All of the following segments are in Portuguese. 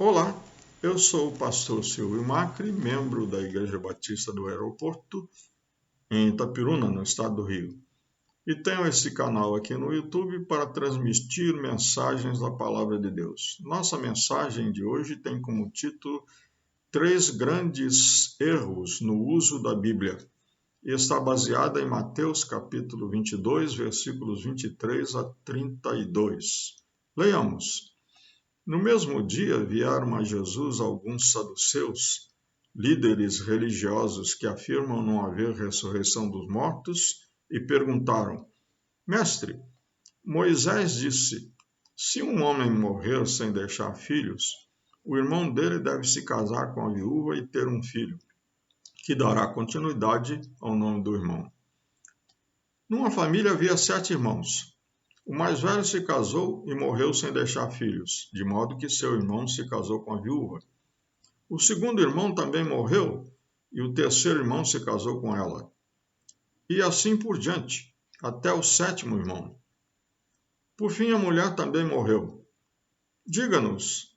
Olá, eu sou o pastor Silvio Macri, membro da Igreja Batista do Aeroporto, em Itapiruna, no estado do Rio. E tenho esse canal aqui no YouTube para transmitir mensagens da Palavra de Deus. Nossa mensagem de hoje tem como título 3 grandes erros no uso da Bíblia. E está baseada em Mateus capítulo 22, versículos 23 a 32. Leiamos. No mesmo dia vieram a Jesus alguns saduceus, líderes religiosos que afirmam não haver ressurreição dos mortos, e perguntaram: Mestre, Moisés disse: se um homem morrer sem deixar filhos, o irmão dele deve se casar com a viúva e ter um filho, que dará continuidade ao nome do irmão. Numa família havia 7 irmãos. O mais velho se casou e morreu sem deixar filhos, de modo que seu irmão se casou com a viúva. O segundo irmão também morreu e o terceiro irmão se casou com ela. E assim por diante, até o 7º irmão. Por fim, a mulher também morreu. Diga-nos,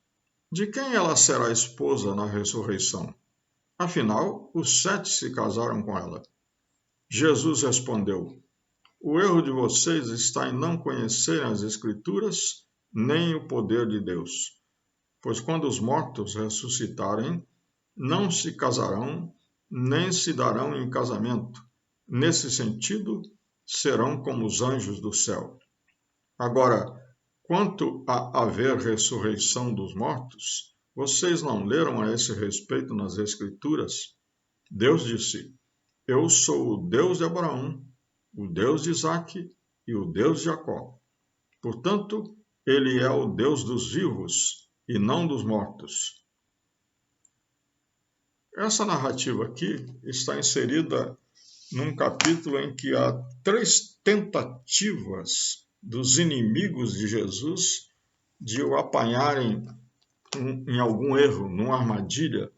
de quem ela será esposa na ressurreição? Afinal, os 7 se casaram com ela. Jesus respondeu: O erro de vocês está em não conhecerem as Escrituras, nem o poder de Deus. Pois quando os mortos ressuscitarem, não se casarão, nem se darão em casamento. Nesse sentido, serão como os anjos do céu. Agora, quanto a haver ressurreição dos mortos, vocês não leram a esse respeito nas Escrituras? Deus disse: Eu sou o Deus de Abraão, o Deus de Isaque e o Deus de Jacó. Portanto, ele é o Deus dos vivos e não dos mortos. Essa narrativa aqui está inserida num capítulo em que há 3 tentativas dos inimigos de Jesus de o apanharem em algum erro, numa armadilha,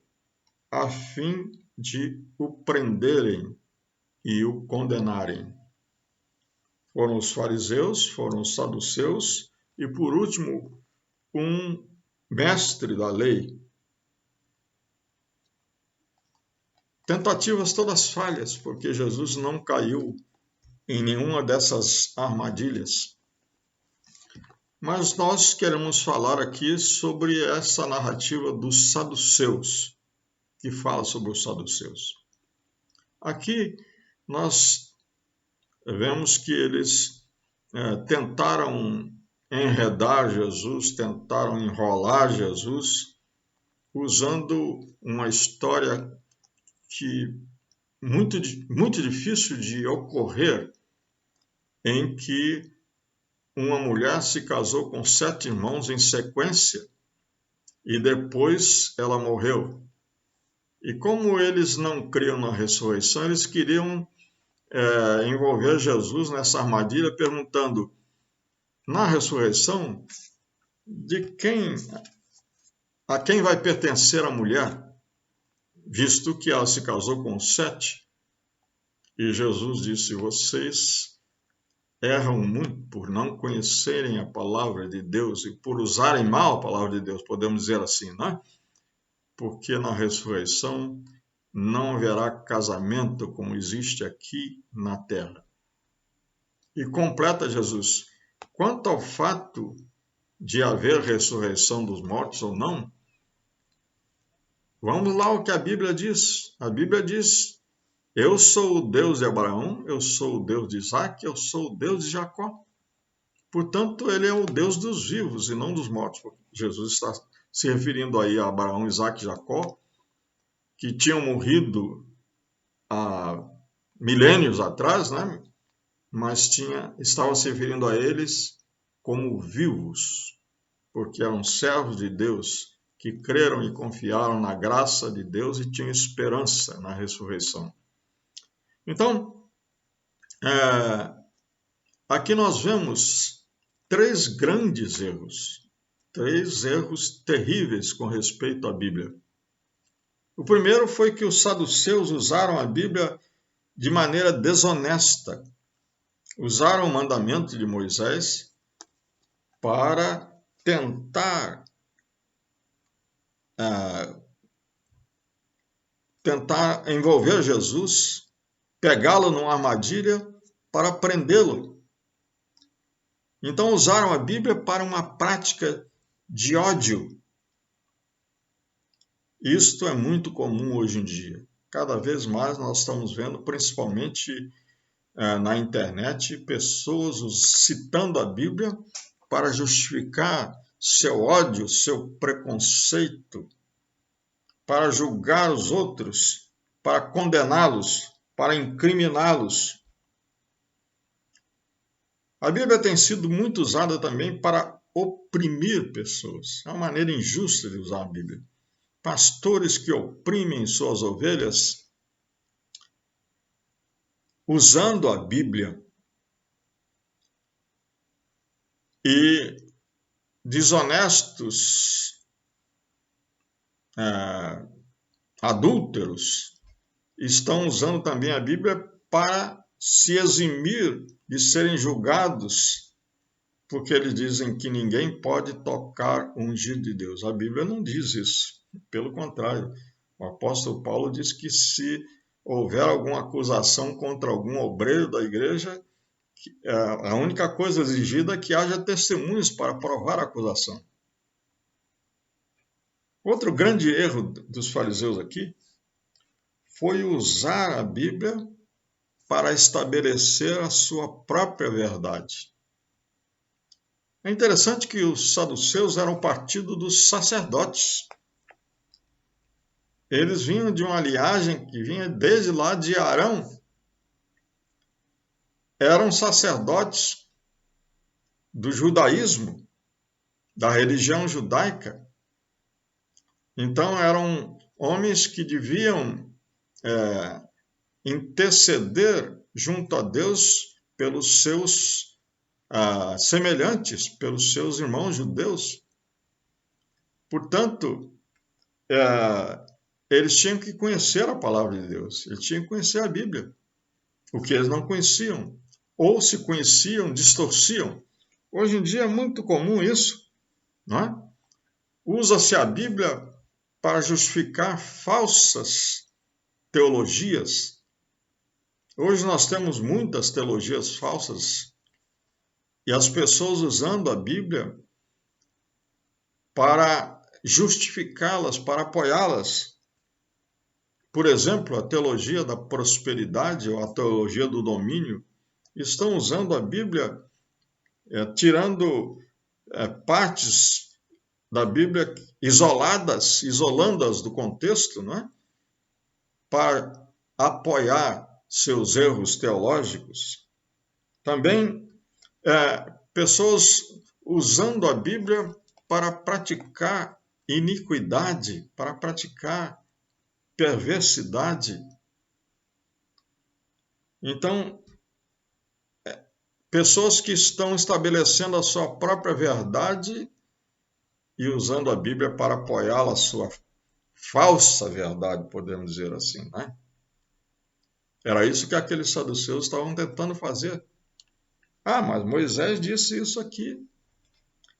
a fim de o prenderem e o condenarem. Foram os fariseus, foram os saduceus e, por último, um mestre da lei. Tentativas todas falhas, porque Jesus não caiu em nenhuma dessas armadilhas. Mas nós queremos falar aqui sobre essa narrativa dos saduceus, que fala sobre os saduceus. Aqui nós vemos que eles tentaram enredar Jesus, tentaram enrolar Jesus, usando uma história que muito difícil de ocorrer, em que uma mulher se casou com 7 irmãos em sequência e depois ela morreu. E como eles não criam na ressurreição, eles queriam envolver Jesus nessa armadilha, perguntando: na ressurreição, a quem vai pertencer a mulher, visto que ela se casou com 7? E Jesus disse: vocês erram muito por não conhecerem a palavra de Deus e por usarem mal a palavra de Deus, podemos dizer assim, né? Porque na ressurreição não haverá casamento como existe aqui na terra. E completa Jesus: quanto ao fato de haver ressurreição dos mortos ou não, vamos lá o que a Bíblia diz. A Bíblia diz: eu sou o Deus de Abraão, eu sou o Deus de Isaque, eu sou o Deus de Jacó. Portanto, ele é o Deus dos vivos e não dos mortos. Jesus está se referindo aí a Abraão, Isaque e Jacó, que tinham morrido há milênios atrás, né? Mas estava se referindo a eles como vivos, porque eram servos de Deus que creram e confiaram na graça de Deus e tinham esperança na ressurreição. Então, aqui nós vemos 3 grandes erros, 3 erros terríveis com respeito à Bíblia. O primeiro foi que os saduceus usaram a Bíblia de maneira desonesta. Usaram o mandamento de Moisés para tentar tentar envolver Jesus, pegá-lo numa armadilha para prendê-lo. Então usaram a Bíblia para uma prática de ódio. Isto é muito comum hoje em dia. Cada vez mais nós estamos vendo, principalmente na internet, pessoas citando a Bíblia para justificar seu ódio, seu preconceito, para julgar os outros, para condená-los, para incriminá-los. A Bíblia tem sido muito usada também para oprimir pessoas. É uma maneira injusta de usar a Bíblia. Pastores que oprimem suas ovelhas usando a Bíblia e desonestos, adúlteros, estão usando também a Bíblia para se eximir de serem julgados, porque eles dizem que ninguém pode tocar o ungido de Deus. A Bíblia não diz isso, pelo contrário. O apóstolo Paulo diz que se houver alguma acusação contra algum obreiro da igreja, a única coisa exigida é que haja testemunhos para provar a acusação. Outro grande erro dos fariseus aqui foi usar a Bíblia para estabelecer a sua própria verdade. É interessante que os saduceus eram o partido dos sacerdotes. Eles vinham de uma linhagem que vinha desde lá de Arão. Eram sacerdotes do judaísmo, da religião judaica. Então eram homens que deviam interceder junto a Deus pelos seus semelhantes, pelos seus irmãos judeus. Portanto, eles tinham que conhecer a palavra de Deus, eles tinham que conhecer a Bíblia, o que eles não conheciam, ou se conheciam, distorciam. Hoje em dia é muito comum isso, não é? Usa-se a Bíblia para justificar falsas teologias. Hoje nós temos muitas teologias falsas e as pessoas usando a Bíblia para justificá-las, para apoiá-las. Por exemplo, a teologia da prosperidade ou a teologia do domínio estão usando a Bíblia, tirando partes da Bíblia isolando-as do contexto, não é? Para apoiar seus erros teológicos. Também pessoas usando a Bíblia para praticar iniquidade, para praticar perversidade. Então, pessoas que estão estabelecendo a sua própria verdade e usando a Bíblia para apoiá-la, a sua falsa verdade, podemos dizer assim, né? Era isso que aqueles saduceus estavam tentando fazer. Mas Moisés disse isso aqui.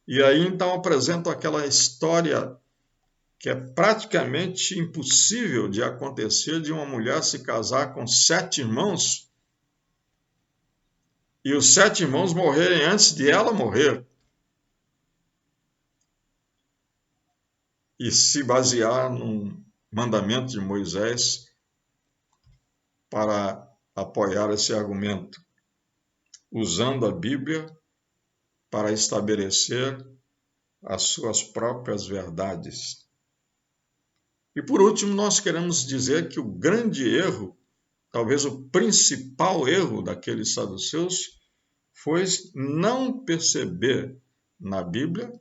E aí então apresentam aquela história que é praticamente impossível de acontecer, de uma mulher se casar com 7 irmãos e os 7 irmãos morrerem antes de ela morrer. E se basear num mandamento de Moisés para apoiar esse argumento, usando a Bíblia para estabelecer as suas próprias verdades. E por último, nós queremos dizer que o grande erro, talvez o principal erro daqueles saduceus, foi não perceber na Bíblia,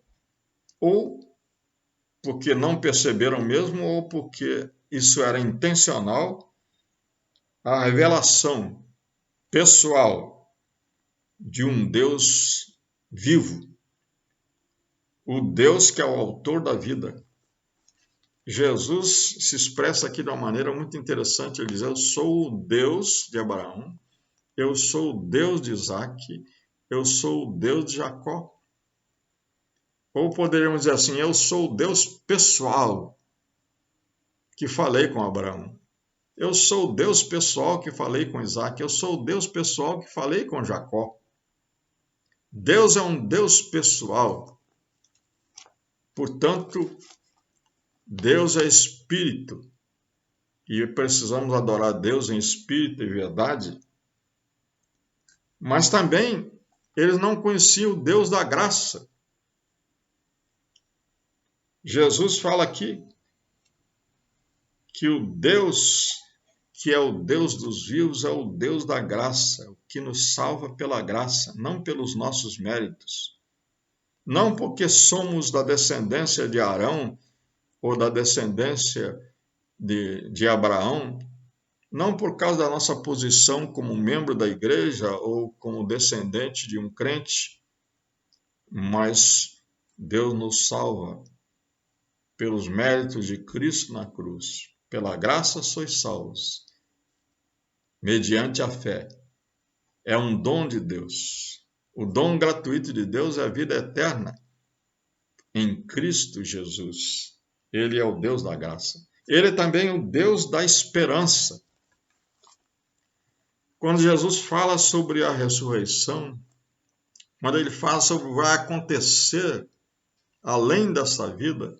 ou porque não perceberam mesmo, ou porque isso era intencional, a revelação pessoal de um Deus vivo, o Deus que é o autor da vida. Jesus se expressa aqui de uma maneira muito interessante. Ele diz: eu sou o Deus de Abraão, eu sou o Deus de Isaac, eu sou o Deus de Jacó. Ou poderíamos dizer assim: eu sou o Deus pessoal que falei com Abraão. Eu sou o Deus pessoal que falei com Isaac. Eu sou o Deus pessoal que falei com Jacó. Deus é um Deus pessoal. Portanto, Deus é espírito. E precisamos adorar Deus em espírito e verdade. Mas também eles não conheciam o Deus da graça. Jesus fala aqui que o Deus que é o Deus dos vivos é o Deus da graça, o que nos salva pela graça, não pelos nossos méritos. Não porque somos da descendência de Arão ou da descendência de Abraão, não por causa da nossa posição como membro da igreja ou como descendente de um crente, mas Deus nos salva pelos méritos de Cristo na cruz. Pela graça sois salvos, mediante a fé. É um dom de Deus. O dom gratuito de Deus é a vida eterna em Cristo Jesus. Ele é o Deus da graça. Ele é também o Deus da esperança. Quando Jesus fala sobre a ressurreição, quando ele fala sobre o que vai acontecer além dessa vida,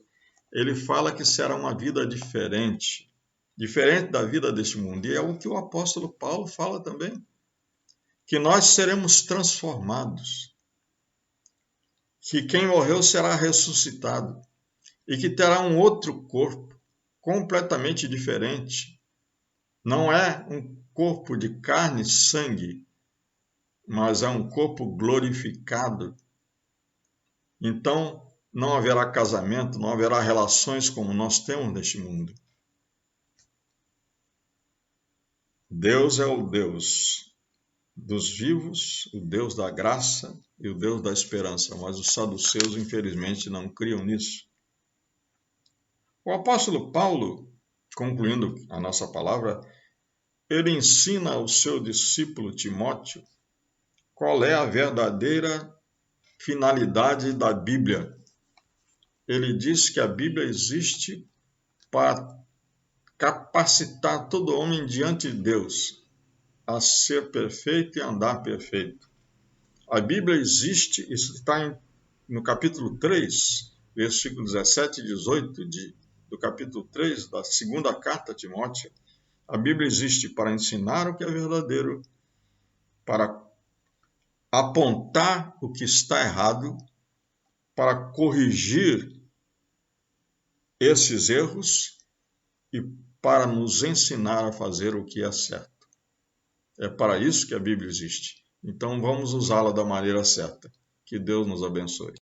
ele fala que será uma vida diferente, diferente da vida deste mundo. E é o que o apóstolo Paulo fala também, que nós seremos transformados, que quem morreu será ressuscitado e que terá um outro corpo completamente diferente. Não é um corpo de carne e sangue, mas é um corpo glorificado. Então, não haverá casamento, não haverá relações como nós temos neste mundo. Deus é o Deus dos vivos, o Deus da graça e o Deus da esperança, mas os saduceus, infelizmente, não criam nisso. O apóstolo Paulo, concluindo a nossa palavra, ele ensina ao seu discípulo Timóteo qual é a verdadeira finalidade da Bíblia. Ele diz que a Bíblia existe para capacitar todo homem diante de Deus a ser perfeito e andar perfeito. A Bíblia existe, isso está no capítulo 3, versículo 17 e 18 do capítulo 3 da segunda carta a Timóteo. A Bíblia existe para ensinar o que é verdadeiro, para apontar o que está errado, para corrigir esses erros e para nos ensinar a fazer o que é certo. É para isso que a Bíblia existe. Então vamos usá-la da maneira certa. Que Deus nos abençoe.